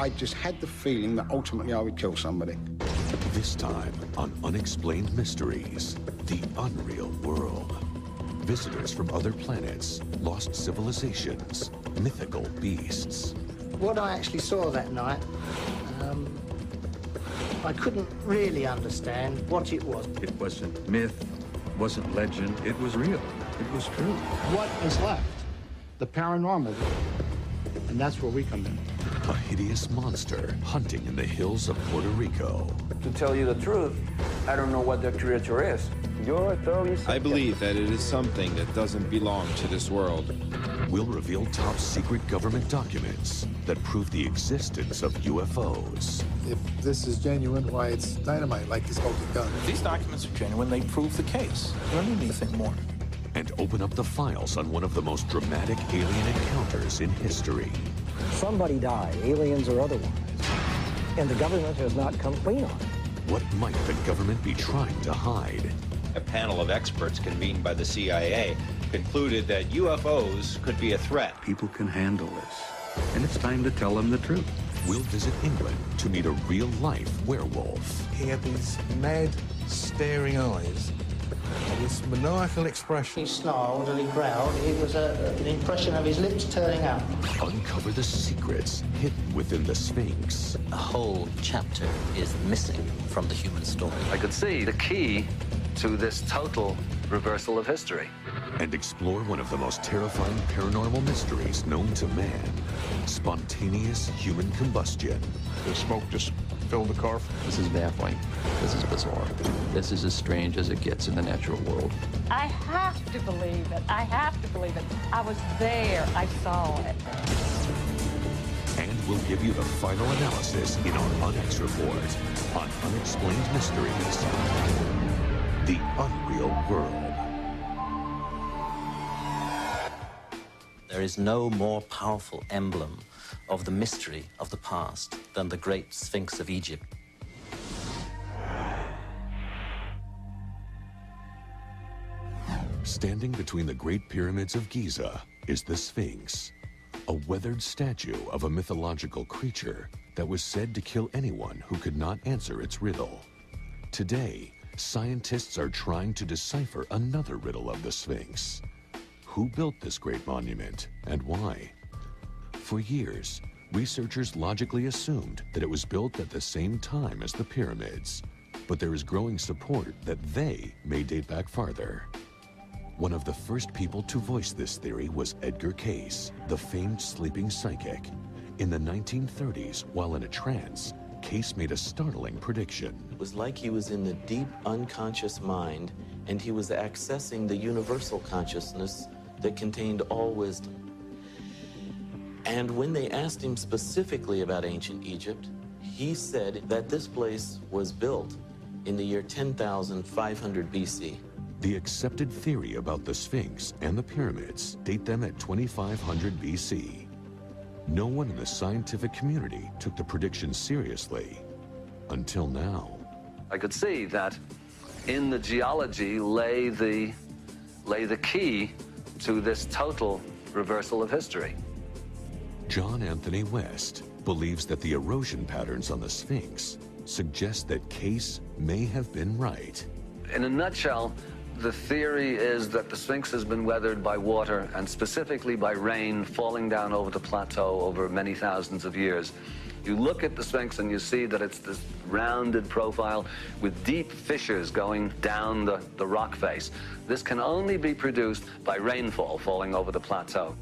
I just had the feeling that ultimately I would kill somebody. This time on Unexplained Mysteries, the unreal world. Visitors from other planets, lost civilizations, mythical beasts. What I actually saw that night, I couldn't really understand what it was. It wasn't myth, wasn't legend, it was real, it was true. What is left? The paranormal. And that's where we come in. A hideous monster hunting in the hills of Puerto Rico. To tell you the truth, I don't know what the creature is. You're thoroughly I believe that it is something that doesn't belong to this world. We'll reveal top secret government documents that prove the existence of UFOs. If this is genuine, why it's dynamite like this smoking gun. If these documents are genuine, they prove the case. You don't need anything more. And open up the files on one of the most dramatic alien encounters in history. Somebody died, aliens or otherwise, and the government has not come clean on it. What might the government be trying to hide? A panel of experts convened by the CIA concluded that UFOs could be a threat. People can handle this, and it's time to tell them the truth. We'll visit England to meet a real-life werewolf. He had these mad, staring eyes, and this maniacal expression. He snarled and he growled. It was an impression of his lips turning up. Uncover the secrets hidden within the Sphinx. A whole chapter is missing from the human story. I could see the key to this total reversal of history. And explore one of the most terrifying paranormal mysteries known to man. Spontaneous human combustion. The smoke just filled the car. This is baffling. This is bizarre. This is as strange as it gets in the natural world. I have to believe it. I have to believe it. I was there. I saw it. And we'll give you the final analysis in our UNEX report on Unexplained Mysteries. The Unreal World. There is no more powerful emblem of the mystery of the past than the great Sphinx of Egypt. Standing between the Great Pyramids of Giza is the Sphinx, a weathered statue of a mythological creature that was said to kill anyone who could not answer its riddle. Today, scientists are trying to decipher another riddle of the Sphinx. Who built this great monument and why? For years, researchers logically assumed that it was built at the same time as the pyramids, but there is growing support that they may date back farther. One of the first people to voice this theory was Edgar Cayce, the famed sleeping psychic. In the 1930s, while in a trance, Cayce made a startling prediction. It was like he was in the deep unconscious mind, and he was accessing the universal consciousness that contained all wisdom. And when they asked him specifically about ancient Egypt, he said that this place was built in the year 10,500 BC. The accepted theory about the Sphinx and the pyramids date them at 2500 BC. No one in the scientific community took the prediction seriously until now. I could see that in the geology lay the key to this total reversal of history. John Anthony West believes that the erosion patterns on the Sphinx suggest that Cayce may have been right. In a nutshell, the theory is that the Sphinx has been weathered by water, and specifically by rain falling down over the plateau over many thousands of years. You look at the Sphinx and you see that it's this rounded profile with deep fissures going down the rock face. This can only be produced by rainfall falling over the plateau.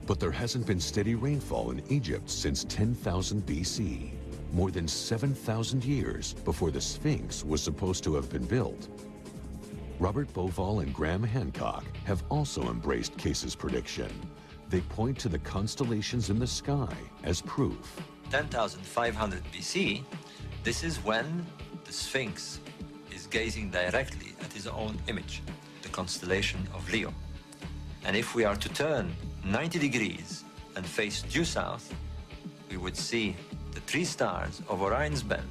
But there hasn't been steady rainfall in Egypt since 10,000 BC, more than 7,000 years before the Sphinx was supposed to have been built. Robert Bauval and Graham Hancock have also embraced Cayce's prediction. They point to the constellations in the sky as proof. 10,500 BC, this is when the Sphinx is gazing directly at his own image, the constellation of Leo. And if we are to turn 90 degrees and face due south, we would see the three stars of Orion's belt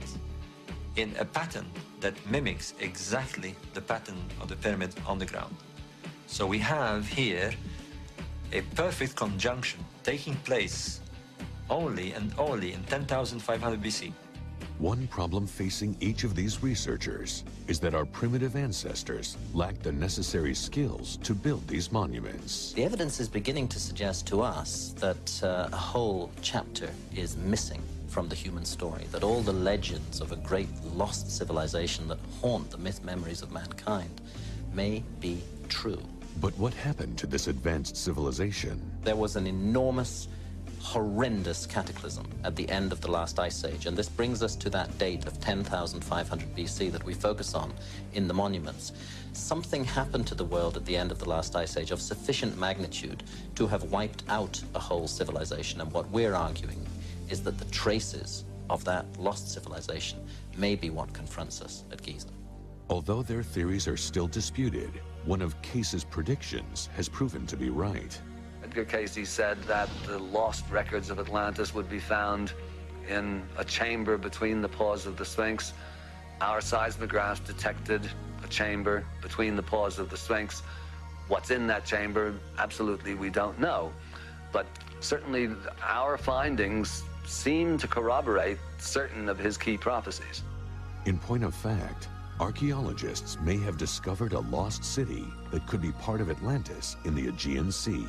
in a pattern that mimics exactly the pattern of the pyramid on the ground. So we have here a perfect conjunction taking place only and only in 10,500 BC. One problem facing each of these researchers is that our primitive ancestors lacked the necessary skills to build these monuments. The evidence is beginning to suggest to us that a whole chapter is missing from the human story, that all the legends of a great lost civilization that haunt the myth memories of mankind may be true. But what happened to this advanced civilization? There was an enormous, horrendous cataclysm at the end of the last ice age, and this brings us to that date of 10,500 BC that we focus on in the monuments. Something happened to the world at the end of the last ice age of sufficient magnitude to have wiped out a whole civilization, and what we're arguing is that the traces of that lost civilization may be what confronts us at Giza. Although their theories are still disputed, one of Case's predictions has proven to be right. Edgar Cayce said that the lost records of Atlantis would be found in a chamber between the paws of the Sphinx. Our seismographs detected a chamber between the paws of the Sphinx. What's in that chamber, absolutely we don't know. But certainly our findings seem to corroborate certain of his key prophecies. In point of fact, archaeologists may have discovered a lost city that could be part of Atlantis in the Aegean Sea.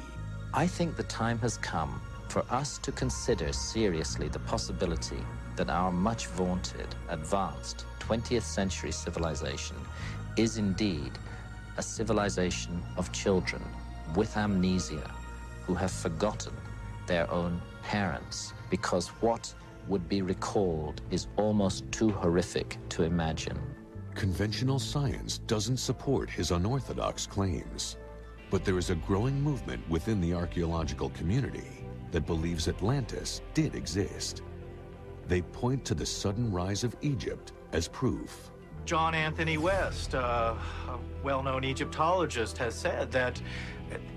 I think the time has come for us to consider seriously the possibility that our much vaunted, advanced 20th century civilization is indeed a civilization of children with amnesia who have forgotten their own parents, because what would be recalled is almost too horrific to imagine. Conventional science doesn't support his unorthodox claims, but there is a growing movement within the archaeological community that believes Atlantis did exist. They point to the sudden rise of Egypt as proof. John Anthony West, a well-known Egyptologist, has said that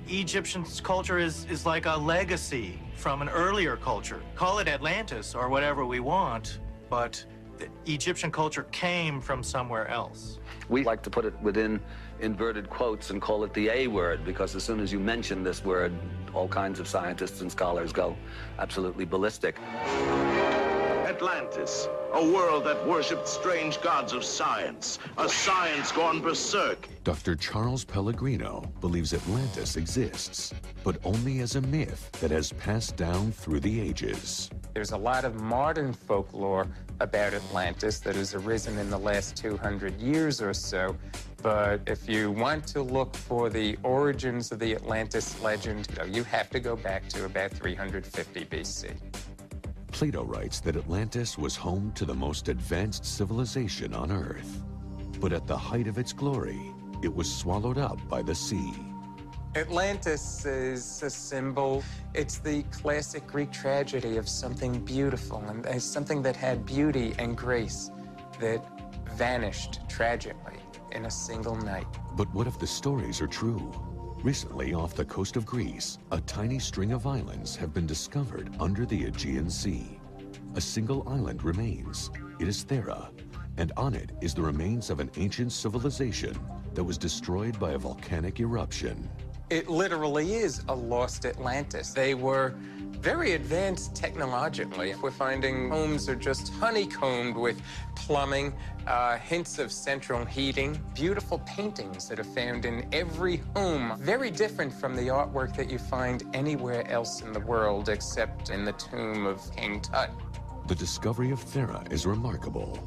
Egyptian culture is like a legacy from an earlier culture. Call it Atlantis or whatever we want, but the Egyptian culture came from somewhere else. We like to put it within inverted quotes and call it the A word, because as soon as you mention this word, all kinds of scientists and scholars go absolutely ballistic. Atlantis, a world that worshipped strange gods of science, a science gone berserk. Dr. Charles Pellegrino believes Atlantis exists, but only as a myth that has passed down through the ages. There's a lot of modern folklore about Atlantis that has arisen in the last 200 years or so, but if you want to look for the origins of the Atlantis legend, you have to go back to about 350 BC. Plato writes that Atlantis was home to the most advanced civilization on Earth. But at the height of its glory, it was swallowed up by the sea. Atlantis is a symbol. It's the classic Greek tragedy of something beautiful and something that had beauty and grace that vanished tragically in a single night. But what if the stories are true? Recently, off the coast of Greece, a tiny string of islands have been discovered under the Aegean Sea. A single island remains. It is Thera, and on it is the remains of an ancient civilization that was destroyed by a volcanic eruption. It literally is a lost Atlantis. They were very advanced technologically. We're finding homes are just honeycombed with plumbing, hints of central heating, beautiful paintings that are found in every home, very different from the artwork that you find anywhere else in the world except in the tomb of King Tut. The discovery of Thera is remarkable,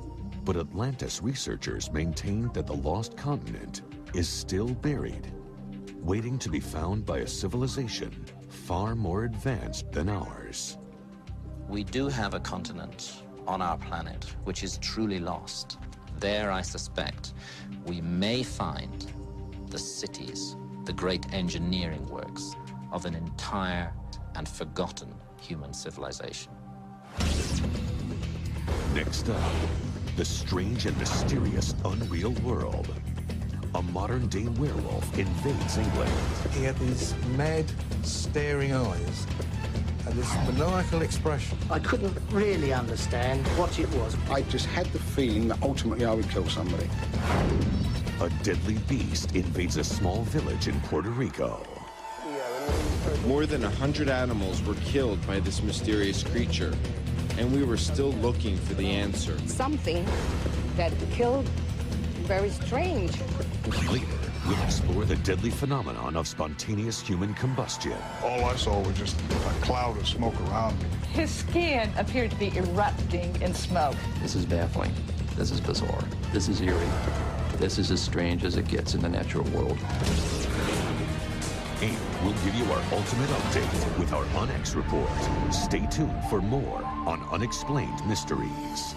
but Atlantis researchers maintain that the lost continent is still buried, waiting to be found by a civilization far more advanced than ours. We do have a continent on our planet which is truly lost. There, I suspect, we may find the cities, the great engineering works of an entire and forgotten human civilization. Next up, the strange and mysterious unreal world. A modern-day werewolf invades England. He had these mad, staring eyes and this maniacal expression. I couldn't really understand what it was. I just had the feeling that ultimately I would kill somebody. A deadly beast invades a small village in Puerto Rico. More than 100 animals were killed by this mysterious creature, and we were still looking for the answer. Something that killed, very strange. Later, we'll explore the deadly phenomenon of spontaneous human combustion. All I saw was just a cloud of smoke around me. His skin appeared to be erupting in smoke. This is baffling. This is bizarre. This is eerie. This is as strange as it gets in the natural world. And we'll give you our ultimate update with our UNX report. Stay tuned for more on Unexplained Mysteries.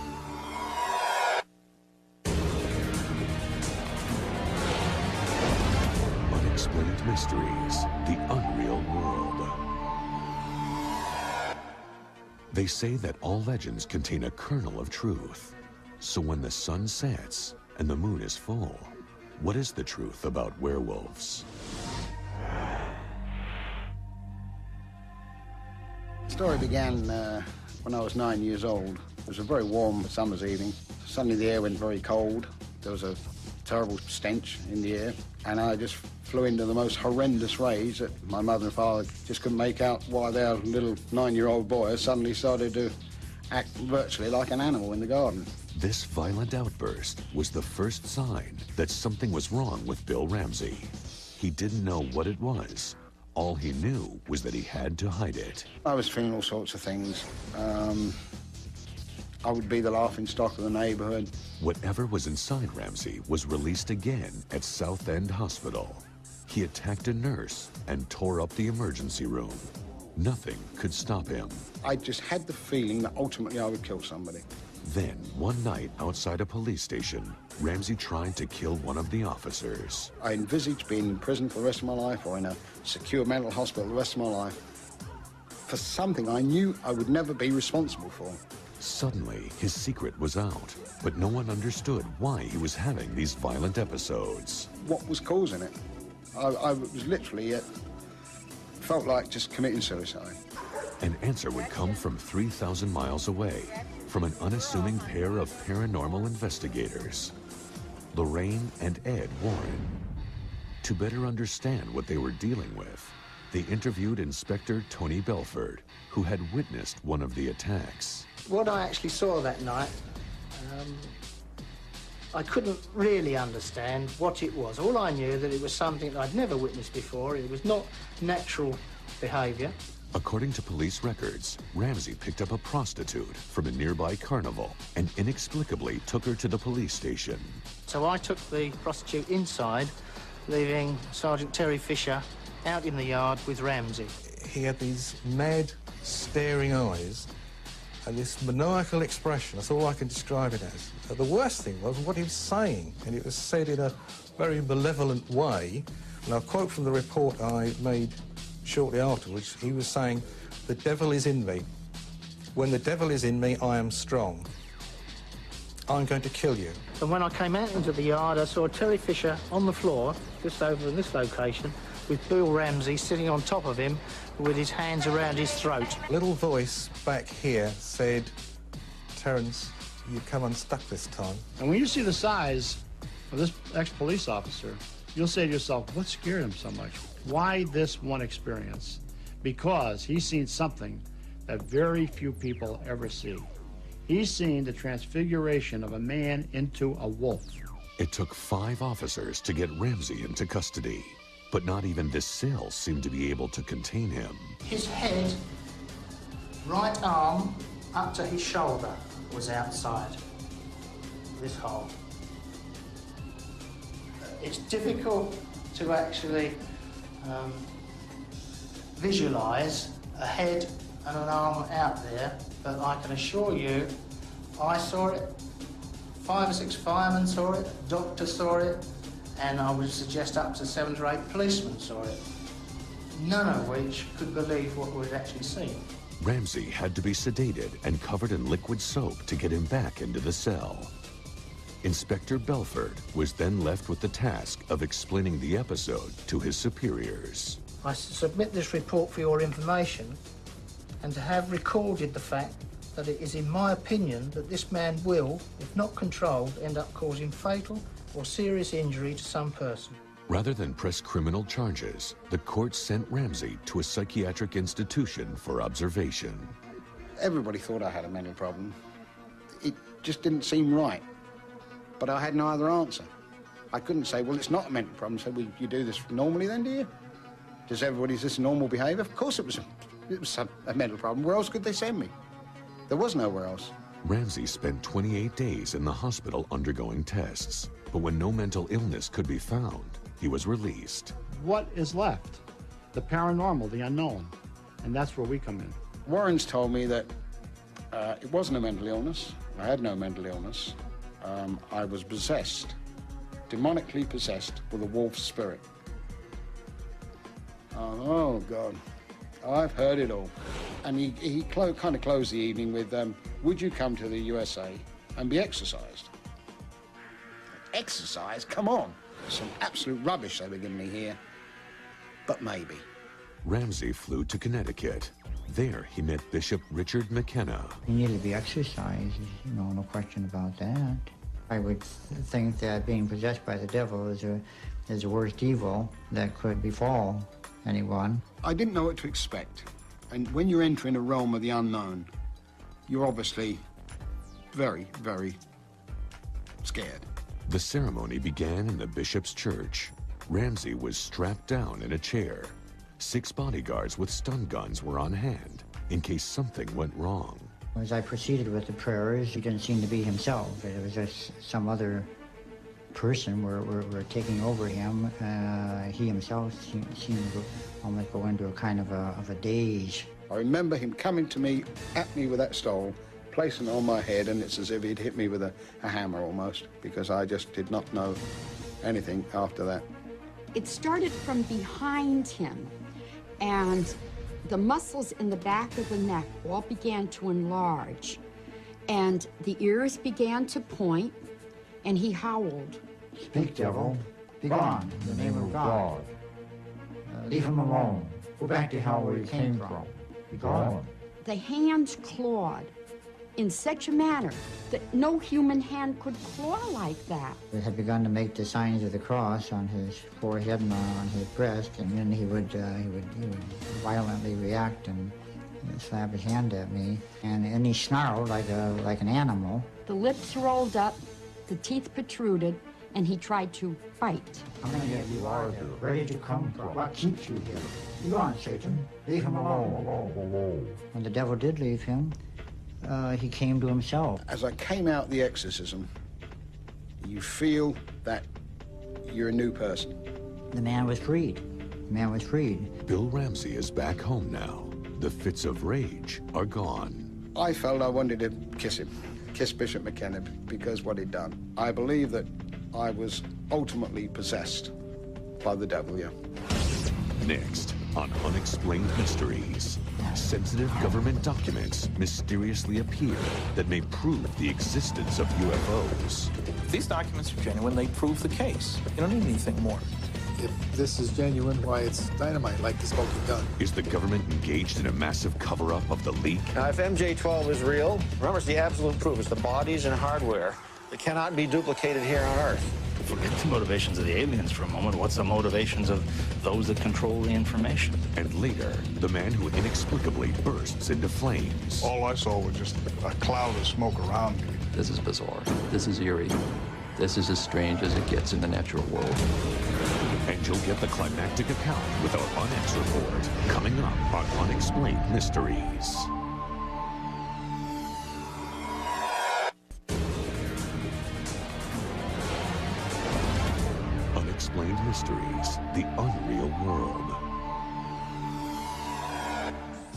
Unexplained Mysteries, the unreal world. They say that all legends contain a kernel of truth. So when the sun sets and the moon is full, what is the truth about werewolves? The story began when I was 9 years old. It was a very warm summer's evening. Suddenly the air went very cold. There was a terrible stench in the air, and I just flew into the most horrendous rage that my mother and father just couldn't make out why their little 9-year-old boy suddenly started to act virtually like an animal in the garden. This violent outburst was the first sign that something was wrong with Bill Ramsey. He didn't know what it was. All he knew was that he had to hide it. I was feeling all sorts of things. I would be the laughing stock of the neighborhood. Whatever was inside Ramsey was released again at South End Hospital. He attacked a nurse and tore up the emergency room. Nothing could stop him. I just had the feeling that ultimately I would kill somebody. Then, one night outside a police station, Ramsey tried to kill one of the officers. I envisaged being in prison for the rest of my life or in a secure mental hospital the rest of my life for something I knew I would never be responsible for. Suddenly, his secret was out, but no one understood why he was having these violent episodes. What was causing it? I was literally, felt like just committing suicide. An answer would come from 3,000 miles away, from an unassuming pair of paranormal investigators, Lorraine and Ed Warren. To better understand what they were dealing with, they interviewed Inspector Tony Belford, who had witnessed one of the attacks. What I actually saw that night, I couldn't really understand what it was. All I knew that it was something that I'd never witnessed before. It was not natural behavior. According to police records, Ramsey picked up a prostitute from a nearby carnival and inexplicably took her to the police station. So I took the prostitute inside, leaving Sergeant Terry Fisher out in the yard with Ramsey. He had these mad, staring eyes and this maniacal expression. That's all I can describe it as. The worst thing was what he was saying, and it was said in a very malevolent way. And I'll quote from the report I made shortly afterwards. He was saying, "The devil is in me. When the devil is in me, I am strong. I'm going to kill you." And when I came out into the yard, I saw Terry Fisher on the floor, just over in this location, with Bill Ramsey sitting on top of him with his hands around his throat. A little voice back here said, "Terence, you come unstuck this time." And when you see the size of this ex-police officer, you'll say to yourself, what scared him so much? Why this one experience? Because he's seen something that very few people ever see. He's seen the transfiguration of a man into a wolf. It took 5 officers to get Ramsey into custody, but not even this cell seemed to be able to contain him. His head, right arm up to his shoulder, was outside this hole. It's difficult to actually visualize a head and an arm out there, but I can assure you, I saw it, 5 or 6 firemen saw it, a doctor saw it, and I would suggest up to 7 or 8 policemen saw it, none of which could believe what we'd actually seen. Ramsey had to be sedated and covered in liquid soap to get him back into the cell. Inspector Belford was then left with the task of explaining the episode to his superiors. I submit this report for your information and to have recorded the fact that it is in my opinion that this man will, if not controlled, end up causing fatal or serious injury to some person. Rather than press criminal charges, the court sent Ramsey to a psychiatric institution for observation. Everybody thought I had a mental problem. It just didn't seem right. But I had no other answer. I couldn't say, well, it's not a mental problem. So, well, you do this normally then, do you? Does everybody, is this normal behavior? Of course it was a mental problem. Where else could they send me? There was nowhere else. Ramsey spent 28 days in the hospital undergoing tests. But when no mental illness could be found, he was released. What is left? The paranormal, the unknown. And that's where we come in. Warren's told me that it wasn't a mental illness. I had no mental illness. I was possessed, demonically possessed with a wolf spirit. Oh, God. I've heard it all. And he kind of closed the evening with, would you come to the USA and be exercised? Exercise? Come on. Some absolute rubbish they were giving me here. But maybe. Ramsey flew to Connecticut. There, he met Bishop Richard McKenna. He needed to be exercised, no question about that. I would think that being possessed by the devil is the worst evil that could befall anyone. I didn't know what to expect. And when you're entering a realm of the unknown, you're obviously very, very scared. The ceremony began in the bishop's church. Ramsey was strapped down in a chair. 6 bodyguards with stun guns were on hand in case something went wrong. As I proceeded with the prayers, he didn't seem to be himself. It was just some other person were taking over him. He himself seemed to almost go into a kind of a daze. I remember him coming to me, at me with that stole, placing it on my head, and it's as if he'd hit me with a hammer almost, because I just did not know anything after that. It started from behind him, and the muscles in the back of the neck all began to enlarge, and the ears began to point, and he howled. Speak, devil. Be gone in the name of God. Leave him alone. Go back to hell where you came from. Be gone. The hands clawed in such a manner that no human hand could claw like that. He had begun to make the signs of the cross on his forehead and on his breast, and then he would violently react and slap his hand at me, and then he snarled like an animal. The lips rolled up, the teeth protruded, and he tried to fight. How many of you are there, ready to come from? What keeps you here? Be gone, Satan. Leave him alone. When the devil did leave him, he came to himself. As I came out the exorcism, you feel that you're a new person. The man was freed. The man was freed. Bill Ramsey is back home now. The fits of rage are gone. I felt I wanted to kiss Bishop McKenna because what he'd done. I believe that I was ultimately possessed by the devil, yeah. Next on Unexplained Mysteries, sensitive government documents mysteriously appear that may prove the existence of UFOs. If these documents are genuine, they prove the case. You don't need anything more. If this is genuine, why, it's dynamite, like the smoking gun. Is the government engaged in a massive cover-up of the leak? Now, if MJ-12 is real, remember, it's the absolute proof. It's the bodies and hardware that cannot be duplicated here on Earth. Forget the motivations of the aliens for a moment. What's the motivations of those that control the information? And later, the man who inexplicably bursts into flames. All I saw was just a cloud of smoke around me. This is bizarre. This is eerie. This is as strange as it gets in the natural world. And you'll get the climactic account with our UNX report coming up on Unexplained Mysteries. Unexplained Mysteries, the unreal world.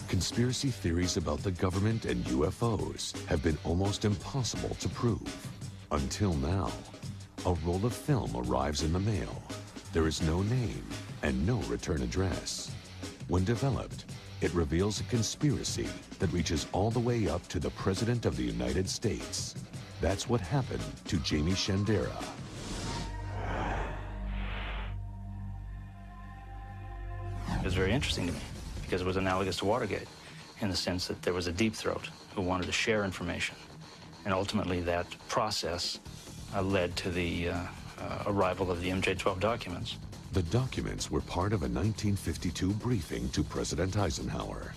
Conspiracy theories about the government and UFOs have been almost impossible to prove. Until now, a roll of film arrives in the mail. There is no name and no return address. When developed, it reveals a conspiracy that reaches all the way up to the President of the United States. That's what happened to Jamie Shandera. It was very interesting to me because it was analogous to Watergate in the sense that there was a deep throat who wanted to share information. And ultimately that process led to the arrival of the MJ-12 documents. The documents were part of a 1952 briefing to President Eisenhower.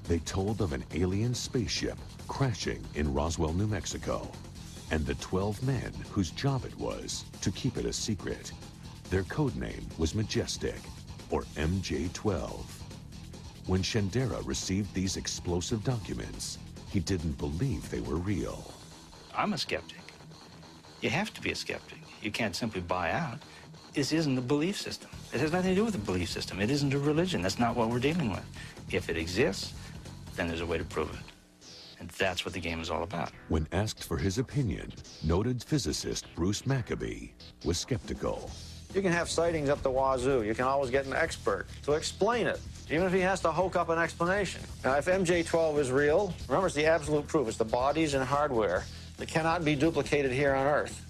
They told of an alien spaceship crashing in Roswell, New Mexico, and the 12 men whose job it was to keep it a secret. Their code name was Majestic, or MJ-12. When Shandera received these explosive documents, he didn't believe they were real. I'm a skeptic. You have to be a skeptic. You can't simply buy out. This isn't a belief system. It has nothing to do with a belief system. It isn't a religion. That's not what we're dealing with. If it exists, then there's a way to prove it. And that's what the game is all about. When asked for his opinion, noted physicist Bruce Maccabee was skeptical. You can have sightings up the wazoo. You can always get an expert to explain it, even if he has to hoke up an explanation. Now, if MJ-12 is real, remember, it's the absolute proof. It's the bodies and hardware that cannot be duplicated here on Earth,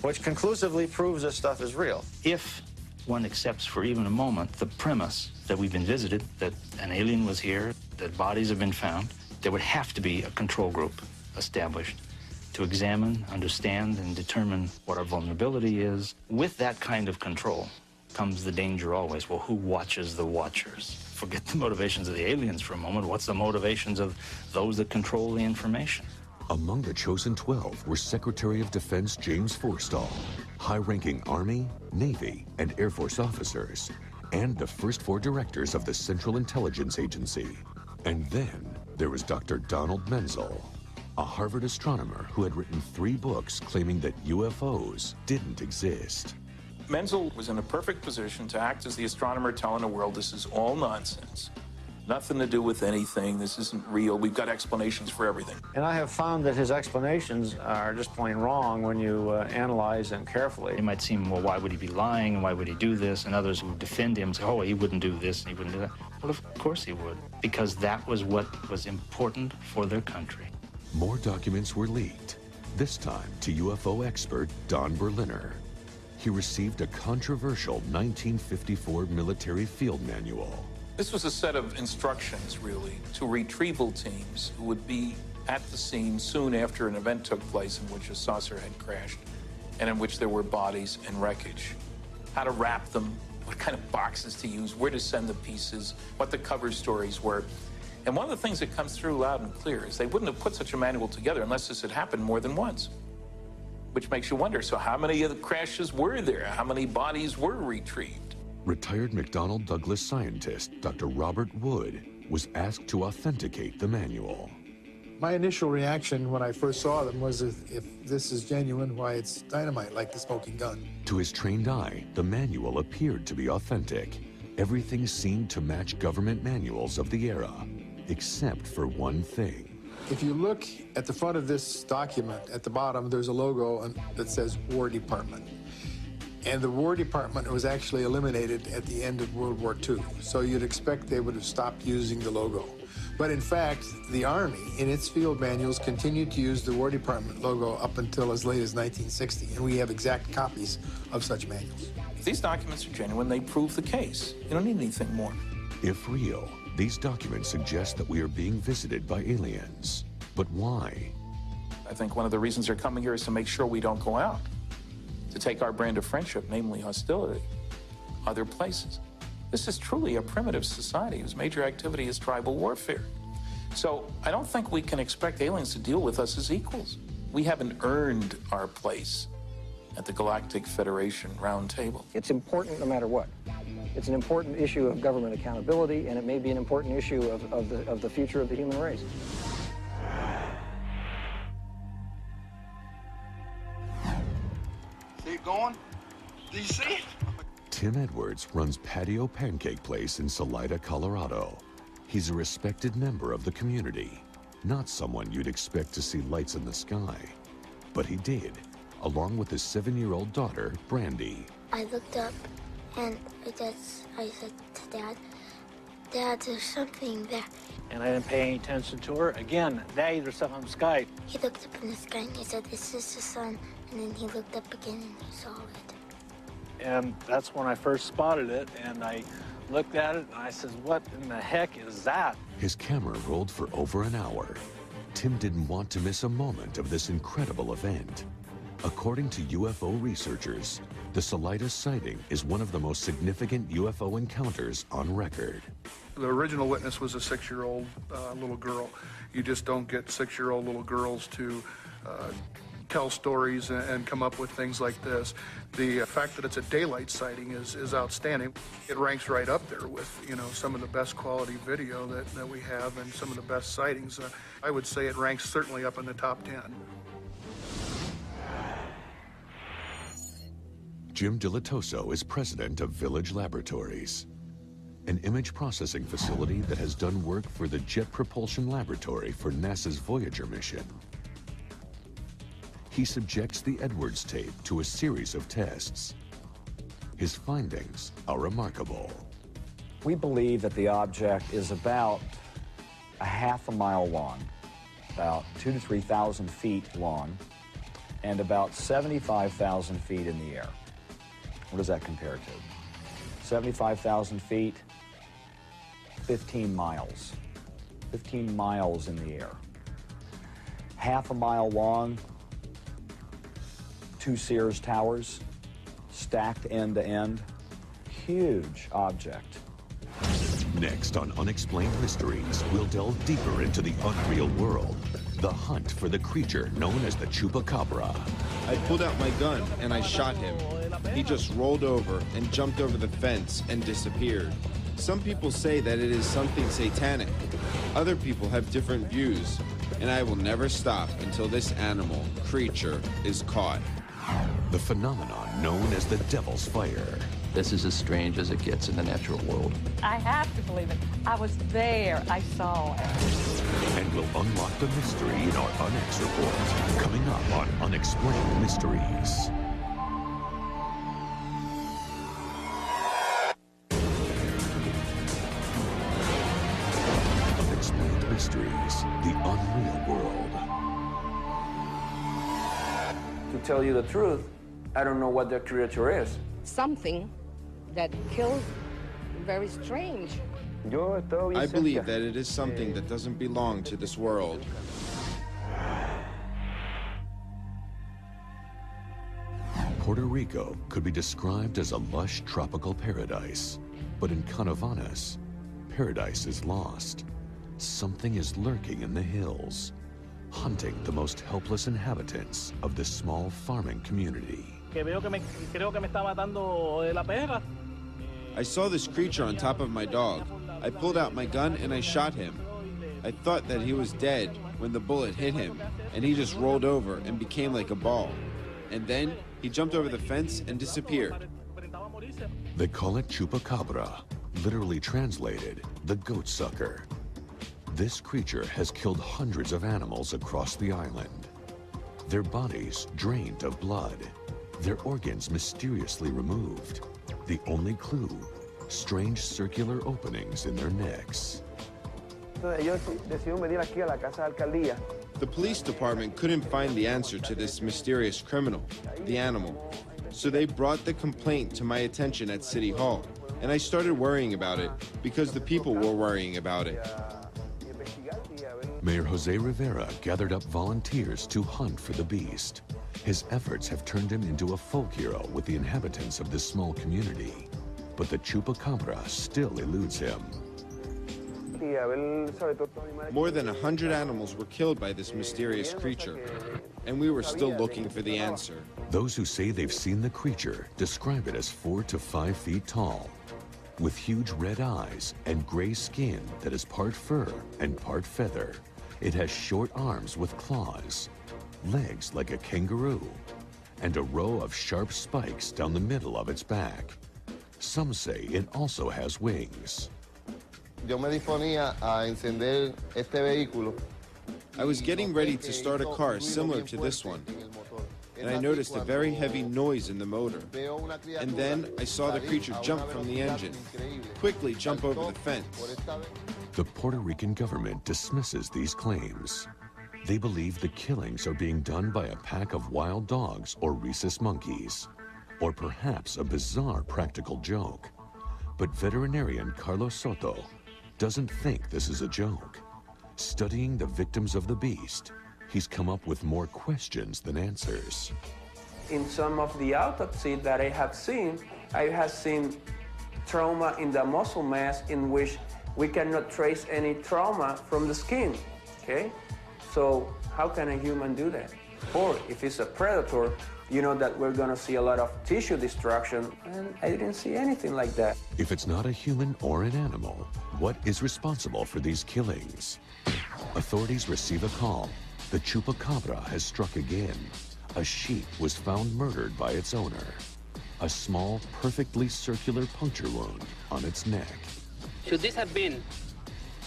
which conclusively proves this stuff is real. If one accepts for even a moment the premise that we've been visited, that an alien was here, that bodies have been found, there would have to be a control group established to examine, understand, and determine what our vulnerability is. With that kind of control comes the danger always. Well, who watches the watchers? Forget the motivations of the aliens for a moment. What's the motivations of those that control the information? Among the chosen 12 were Secretary of Defense James Forstall, high-ranking Army, Navy, and Air Force officers, and the first 4 directors of the Central Intelligence Agency. And then there was Dr. Donald Menzel, a Harvard astronomer who had written 3 books claiming that UFOs didn't exist. Menzel was in a perfect position to act as the astronomer telling the world this is all nonsense. Nothing to do with anything. This isn't real. We've got explanations for everything. And I have found that his explanations are just plain wrong when you analyze them carefully. It might seem, well, why would he be lying? Why would he do this? And others who defend him say, oh, he wouldn't do this and he wouldn't do that. Well, of course he would, because that was what was important for their country. More documents were leaked, this time to UFO expert Don Berliner. He received a controversial 1954 military field manual. This was a set of instructions, really, to retrieval teams who would be at the scene soon after an event took place in which a saucer had crashed and in which there were bodies and wreckage. How to wrap them, what kind of boxes to use, where to send the pieces, what the cover stories were. And one of the things that comes through loud and clear is they wouldn't have put such a manual together unless this had happened more than once. Which makes you wonder, so how many of the crashes were there? How many bodies were retrieved? Retired McDonnell Douglas scientist Dr. Robert Wood was asked to authenticate the manual. My initial reaction when I first saw them was, if this is genuine, why, it's dynamite, like the smoking gun. To his trained eye, the manual appeared to be authentic. Everything seemed to match government manuals of the era, except for one thing. If you look at the front of this document, at the bottom, there's a logo that says War Department. And the War Department was actually eliminated at the end of World War II. So you'd expect they would have stopped using the logo. But in fact, the Army, in its field manuals, continued to use the War Department logo up until as late as 1960. And we have exact copies of such manuals. If these documents are genuine, they prove the case. You don't need anything more. If real, these documents suggest that we are being visited by aliens. But why? I think one of the reasons they're coming here is to make sure we don't go out. To take our brand of friendship, namely hostility, other places. This is truly a primitive society whose major activity is tribal warfare. So I don't think we can expect aliens to deal with us as equals. We haven't earned our place at the Galactic Federation Round Table. It's important no matter what. It's an important issue of government accountability, and it may be an important issue of the future of the human race. Keep going. Do you see it? Tim Edwards runs Patio Pancake Place in Salida, Colorado. He's a respected member of the community, not someone you'd expect to see lights in the sky. But he did, along with his 7-year-old daughter, Brandy. I looked up and I said to Dad, Dad, there's something there. And I didn't pay any attention to her. Again, Daddy, there's something in the sky. He looked up in the sky and he said, is this the sun? And then he looked up again and he saw it. And that's when I first spotted it, and I looked at it and I said, what in the heck is that? His camera rolled for over an hour. Tim didn't want to miss a moment of this incredible event. According to UFO researchers, the Saulitis sighting is one of the most significant UFO encounters on record. The original witness was a 6-year-old little girl. You just don't get 6-year-old little girls to tell stories and come up with things like this. The fact that it's a daylight sighting is outstanding. It ranks right up there with, some of the best quality video that we have and some of the best sightings. I would say it ranks certainly up in the top 10. Jim Dilatoso is president of Village Laboratories, an image processing facility that has done work for the Jet Propulsion Laboratory for NASA's Voyager mission. He subjects the Edwards tape to a series of tests. His findings are remarkable. We believe that the object is about a half a mile long, about 2,000 to 3,000 feet long, and about 75,000 feet in the air. What does that compare to? 75,000 feet, 15 miles. 15 miles in the air. Half a mile long, 2 Sears towers, stacked end to end. Huge object. Next on Unexplained Mysteries, we'll delve deeper into the unreal world. The hunt for the creature known as the Chupacabra. I pulled out my gun and I shot him. He just rolled over and jumped over the fence and disappeared. Some people say that it is something satanic. Other people have different views, and I will never stop until this animal, creature, is caught. The phenomenon known as the Devil's Fire. This is as strange as it gets in the natural world. I have to believe it. I was there. I saw it. And we'll unlock the mystery in our Unex report, coming up on Unexplained Mysteries. Unexplained Mysteries, the unreal world. To tell you the truth, I don't know what the creature is. Something that killed, very strange. I believe that it is something that doesn't belong to this world. Puerto Rico could be described as a lush tropical paradise, but in Canovanas, paradise is lost. Something is lurking in the hills, hunting the most helpless inhabitants of this small farming community. I saw this creature on top of my dog. I pulled out my gun and I shot him. I thought that he was dead when the bullet hit him, and he just rolled over and became like a ball. And then he jumped over the fence and disappeared. They call it Chupacabra, literally translated, the goat sucker. This creature has killed hundreds of animals across the island. Their bodies drained of blood, their organs mysteriously removed. The only clue, strange circular openings in their necks. The police department couldn't find the answer to this mysterious criminal, the animal. So they brought the complaint to my attention at City Hall, and I started worrying about it because the people were worrying about it. Mayor Jose Rivera gathered up volunteers to hunt for the beast. His efforts have turned him into a folk hero with the inhabitants of this small community. But the Chupacabra still eludes him. More than 100 animals were killed by this mysterious creature, and we were still looking for the answer. Those who say they've seen the creature describe it as 4 to 5 feet tall, with huge red eyes and gray skin that is part fur and part feather. It has short arms with claws, legs like a kangaroo, and a row of sharp spikes down the middle of its back. Some say it also has wings. I was getting ready to start a car similar to this one, and I noticed a very heavy noise in the motor. And then I saw the creature jump from the engine, quickly jump over the fence. The Puerto Rican government dismisses these claims. They believe the killings are being done by a pack of wild dogs or rhesus monkeys, or perhaps a bizarre practical joke. But veterinarian Carlos Soto doesn't think this is a joke. Studying the victims of the beast, he's come up with more questions than answers. in some of the autopsy that I have seen trauma in the muscle mass in which we cannot trace any trauma from the skin, okay? So how can a human do that? Or if it's a predator, you know that we're gonna see a lot of tissue destruction, and I didn't see anything like that. If it's not a human or an animal, what is responsible for these killings? Authorities receive a call. The chupacabra has struck again. A sheep was found murdered by its owner. A small, perfectly circular puncture wound on its neck. Should this have been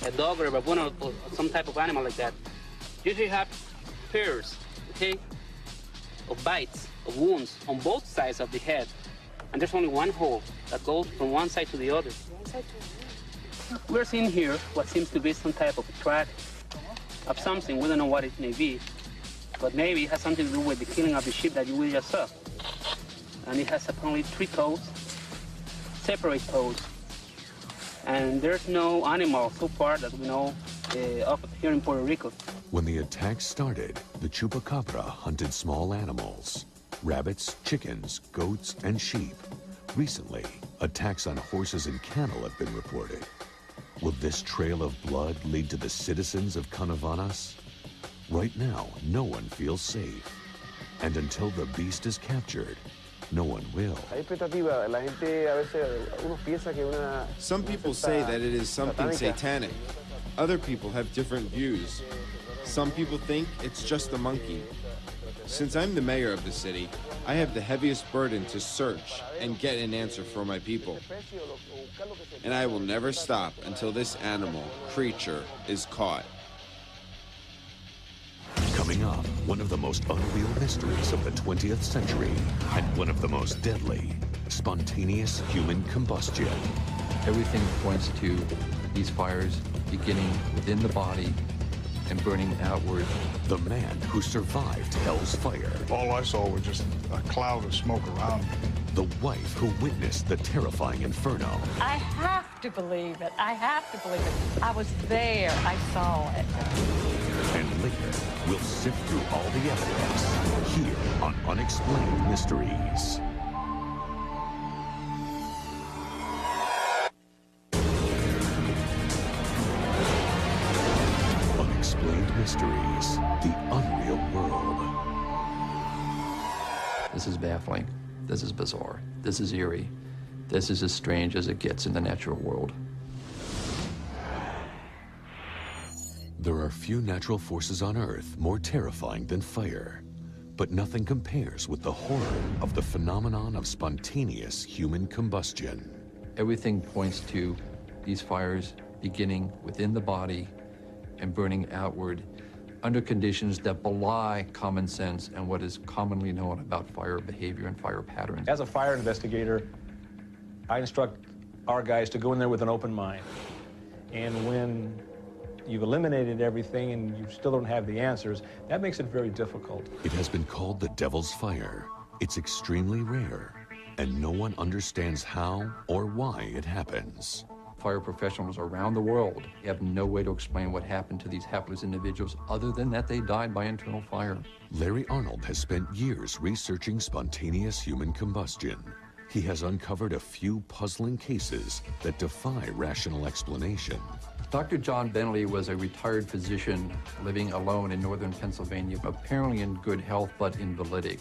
a dog or a baboon or some type of animal like that, usually have pairs, okay, of bites, of wounds on both sides of the head. And there's only one hole that goes from one side to the other. We're seeing here what seems to be some type of a track of something. We don't know what it may be, but maybe it has something to do with the killing of the sheep that we just saw. And it has apparently 3 toes, separate toes. And there's no animal so far that we know of here in Puerto Rico. When the attack started, the chupacabra hunted small animals, rabbits, chickens, goats, and sheep. Recently, attacks on horses and cattle have been reported. Will this trail of blood lead to the citizens of Canovanas? Right now, no one feels safe. And until the beast is captured, no one will. Some people say that it is something satanic. Other people have different views. Some people think it's just a monkey. Since I'm the mayor of the city, I have the heaviest burden to search and get an answer for my people. And I will never stop until this animal, creature, is caught. Coming up, one of the most unreal mysteries of the 20th century and one of the most deadly, spontaneous human combustion. Everything points to these fires beginning within the body and burning outward. The man who survived hell's fire. All I saw was just a cloud of smoke around me. The wife who witnessed the terrifying inferno. I have to believe it. I have to believe it. I was there. I saw it. And later, we'll sift through all the evidence here on Unexplained Mysteries. Unexplained Mysteries, the unreal world. This is baffling. This is bizarre. This is eerie. This is as strange as it gets in the natural world. There are few natural forces on Earth more terrifying than fire, but nothing compares with the horror of the phenomenon of spontaneous human combustion. Everything points to these fires beginning within the body and burning outward under conditions that belie common sense and what is commonly known about fire behavior and fire patterns. As a fire investigator, I instruct our guys to go in there with an open mind. And when you've eliminated everything and you still don't have the answers, that makes it very difficult. It has been called the devil's fire. It's extremely rare, and no one understands how or why it happens. Fire professionals around the world have no way to explain what happened to these hapless individuals other than that they died by internal fire. Larry Arnold has spent years researching spontaneous human combustion. He has uncovered a few puzzling cases that defy rational explanation. Dr. John Bentley was a retired physician living alone in northern Pennsylvania, apparently in good health but invalidic.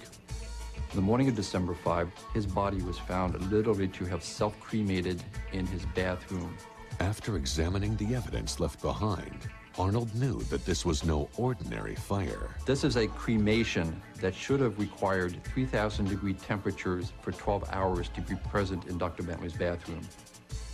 The morning of December 5, his body was found literally to have self-cremated in his bathroom. After examining the evidence left behind, Arnold knew that this was no ordinary fire. This is a cremation that should have required 3,000-degree temperatures for 12 hours to be present in Dr. Bentley's bathroom.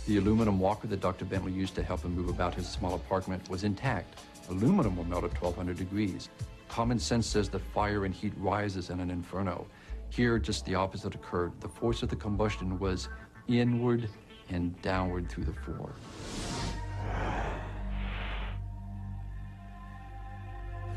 The aluminum walker that Dr. Bentley used to help him move about his small apartment was intact. Aluminum will melt at 1,200 degrees. Common sense says that fire and heat rises in an inferno. Here, just the opposite occurred. The force of the combustion was inward and downward through the floor.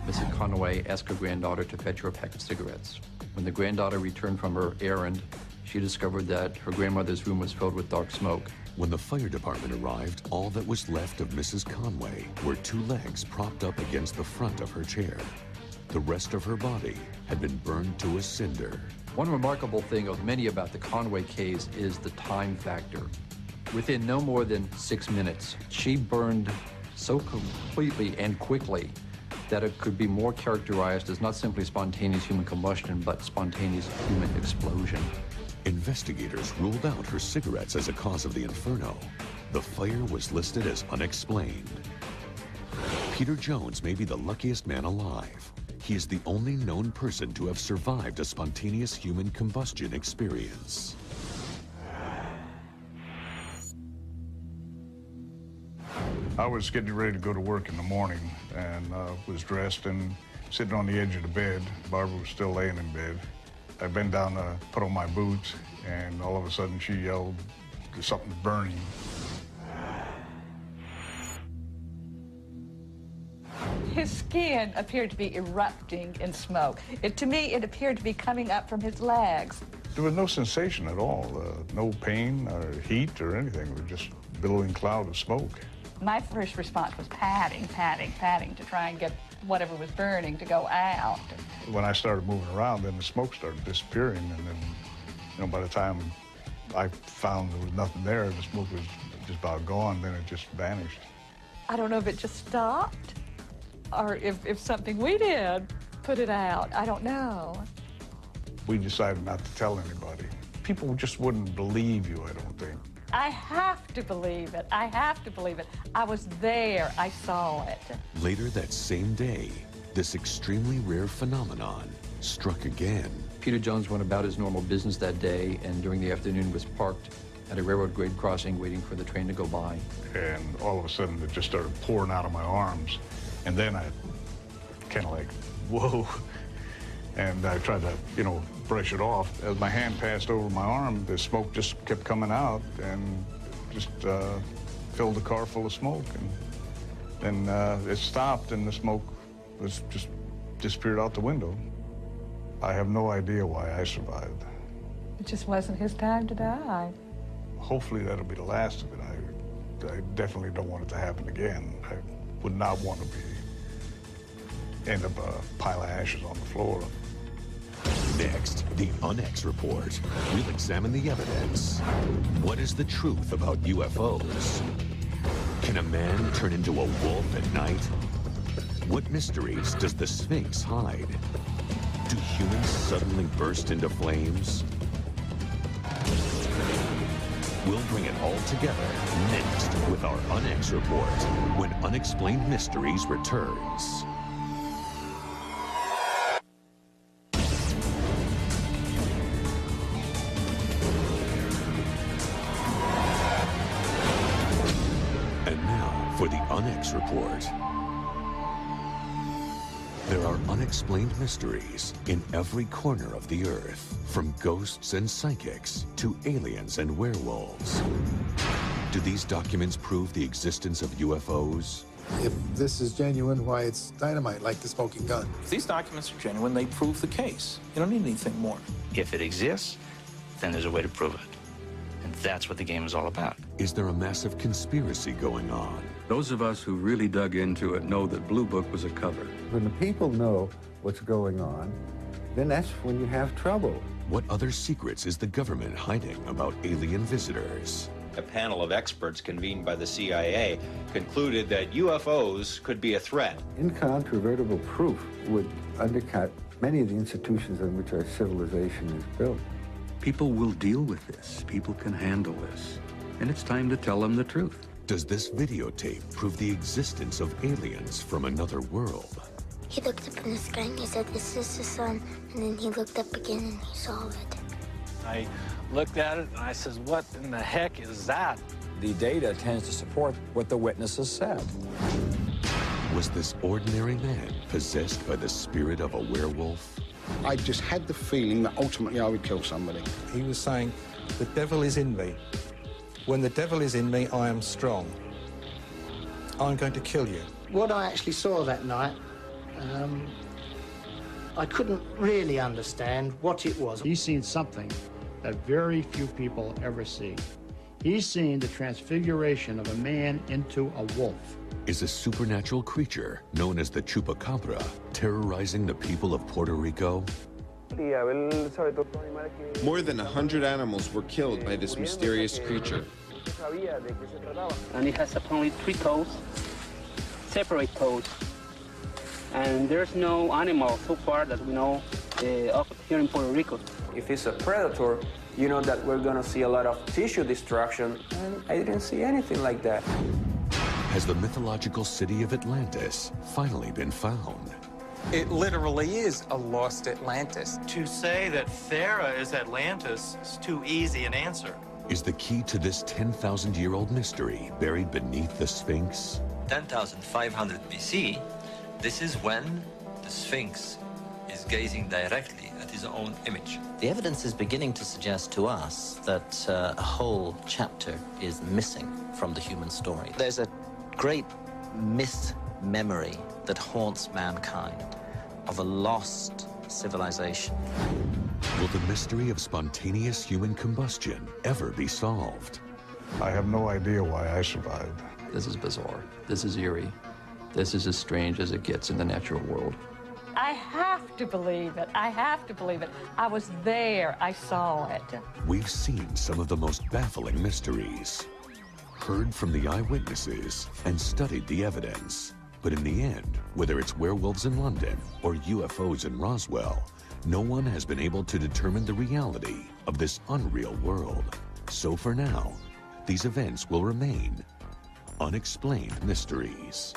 Mrs. Conway asked her granddaughter to fetch her a pack of cigarettes. When the granddaughter returned from her errand, she discovered that her grandmother's room was filled with dark smoke. When the fire department arrived, all that was left of Mrs. Conway were 2 legs propped up against the front of her chair. The rest of her body had been burned to a cinder. One remarkable thing of many about the Conway case is the time factor. Within no more than 6 minutes, she burned so completely and quickly that it could be more characterized as not simply spontaneous human combustion, but spontaneous human explosion. Investigators ruled out her cigarettes as a cause of the inferno. The fire was listed as unexplained. Peter Jones may be the luckiest man alive. He is the only known person to have survived a spontaneous human combustion experience. I was getting ready to go to work in the morning and was dressed and sitting on the edge of the bed. Barbara was still laying in bed. I bent down to put on my boots, and all of a sudden she yelled, "Something's burning." His skin appeared to be erupting in smoke. To me, it appeared to be coming up from his legs. There was no sensation at all, no pain or heat or anything. It was just a billowing cloud of smoke. My first response was patting to try and get whatever was burning to go out. When I started moving around, then the smoke started disappearing, and then, by the time I found there was nothing there, the smoke was just about gone, then it just vanished. I don't know if it just stopped or if something we did put it out. I don't know. We decided not to tell anybody. People just wouldn't believe you, I don't think. I have to believe it. I have to believe it. I was there. I saw it. Later that same day, this extremely rare phenomenon struck again. Peter Jones went about his normal business that day, and during the afternoon was parked at a railroad grade crossing waiting for the train to go by. And all of a sudden, it just started pouring out of my arms. And then I kind of like, whoa. And I tried to, brush it off. As my hand passed over my arm, the smoke just kept coming out and just filled the car full of smoke. And then it stopped, and the smoke was just disappeared out the window. I have no idea why I survived. It just wasn't his time to die. Hopefully that'll be the last of it. I definitely don't want it to happen again. I would not want to end up a pile of ashes on the floor. Next, the Unex Report. We'll examine the evidence. What is the truth about UFOs? Can a man turn into a wolf at night? What mysteries does the Sphinx hide? Do humans suddenly burst into flames? We'll bring it all together next with our Unex Report when Unexplained Mysteries returns. For the Unex Report. There are unexplained mysteries in every corner of the Earth, from ghosts and psychics to aliens and werewolves. Do these documents prove the existence of UFOs? If this is genuine, why it's dynamite, like the smoking gun. If these documents are genuine, they prove the case. You don't need anything more. If it exists, then there's a way to prove it. And that's what the game is all about. Is there a massive conspiracy going on? Those of us who really dug into it know that Blue Book was a cover. When the people know what's going on, then that's when you have trouble. What other secrets is the government hiding about alien visitors? A panel of experts convened by the CIA concluded that UFOs could be a threat. Incontrovertible proof would undercut many of the institutions on which our civilization is built. People will deal with this. People can handle this. And it's time to tell them the truth. Does this videotape prove the existence of aliens from another world? He looked up in the sky and he said, "This is the sun." And then he looked up again and he saw it. I looked at it and I says, "What in the heck is that?" The data tends to support what the witnesses said. Was this ordinary man possessed by the spirit of a werewolf? I just had the feeling that ultimately I would kill somebody. He was saying, "The devil is in me. When the devil is in me, I am strong. I'm going to kill you." What I actually saw that night, I couldn't really understand what it was. He's seen something that very few people ever see. He's seen the transfiguration of a man into a wolf. Is a supernatural creature known as the Chupacabra terrorizing the people of Puerto Rico? More than 100 animals were killed by this mysterious creature. And it has apparently 3 toes, separate toes. And there's no animal so far that we know up here in Puerto Rico. If it's a predator, you know that we're gonna see a lot of tissue destruction, and I didn't see anything like that. Has the mythological city of Atlantis finally been found? It literally is a lost Atlantis. To say that Thera is Atlantis is too easy an answer. Is the key to this 10,000-year-old mystery buried beneath the Sphinx? 10,500 BC, this is when the Sphinx is gazing directly at his own image. The evidence is beginning to suggest to us that a whole chapter is missing from the human story. There's a great mismemory that haunts mankind of a lost civilization. Will the mystery of spontaneous human combustion ever be solved? I have no idea why I survived. This is bizarre. This is eerie. This is as strange as it gets in the natural world. I have to believe it. I have to believe it. I was there. I saw it. We've seen some of the most baffling mysteries, heard from the eyewitnesses, and studied the evidence. But in the end, whether it's werewolves in London or UFOs in Roswell, no one has been able to determine the reality of this unreal world. So for now, these events will remain unexplained mysteries.